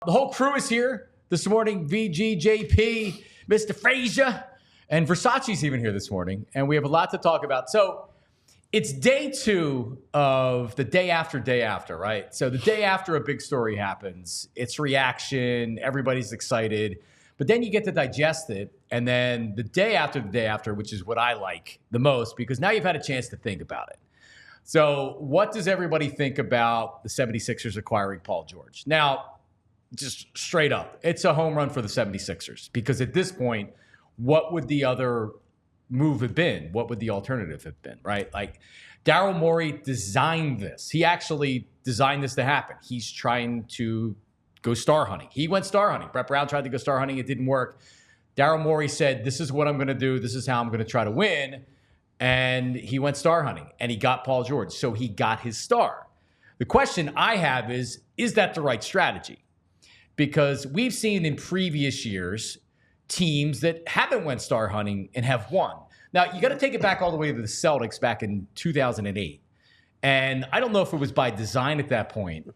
The whole crew is here this morning. VGJP, Mr. Frazier, and Versace's even here this morning. And we have a lot to talk about. So it's day two of the day after, right? So the day after a big story happens, it's reaction, everybody's excited. But then you get to digest it. And then the day after, which is what I like the most, because now you've had a chance to think about it. So what does everybody think about the 76ers acquiring Paul George? Now, just straight up, it's a home run for the 76ers, because at this point, what would the other move have been? What would the alternative have been, right? Like, Daryl Morey designed this. He actually designed this to happen. He's trying to go star hunting. He went star hunting. Brett Brown tried to go star hunting. It didn't work. Daryl Morey said, this is what I'm going to do. This is how I'm going to try to win. And he went star hunting, and he got Paul George. So he got his star. The question I have is that the right strategy? Because we've seen in previous years teams that haven't went star hunting and have won. Now, you got to take it back all the way to the Celtics back in 2008. And I don't know if it was by design at that point,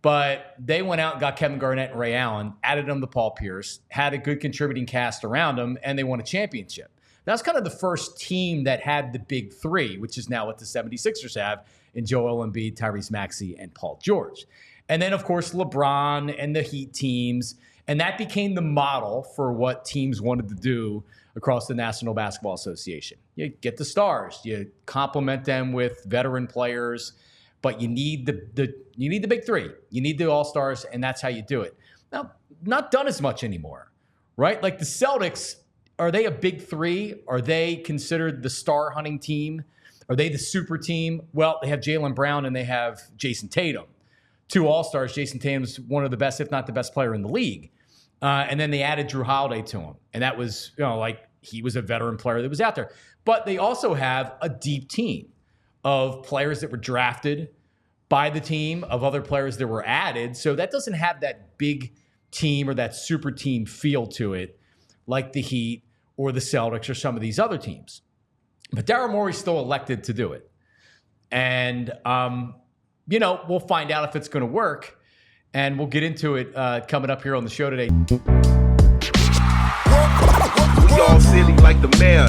but they went out and got Kevin Garnett and Ray Allen, added them to Paul Pierce, had a good contributing cast around them, and they won a championship. That's kind of the first team that had the big three, which is now what the 76ers have in Joel Embiid, Tyrese Maxey, and Paul George. And then, of course, LeBron and the Heat teams. And that became the model for what teams wanted to do across the National Basketball Association. You get the stars. You complement them with veteran players. But you need the big three. You need the all-stars, and that's how you do it. Now, not done as much anymore, right? Like the Celtics, are they a big three? Are they considered the star hunting team? Are they the super team? Well, they have Jaylen Brown and they have Jason Tatum. Two all-stars. Jason Tatum's one of the best, if not the best player in the league. And then they added Drew Holiday to him. And that was, like he was a veteran player that was out there. But they also have a deep team of players that were drafted by the team, of other players that were added. So that doesn't have that big team or that super team feel to it like the Heat or the Celtics or some of these other teams. But Daryl Morey still elected to do it. And, we'll find out if it's going to work. And we'll get into it coming up here on the show today. We all silly like the mayor.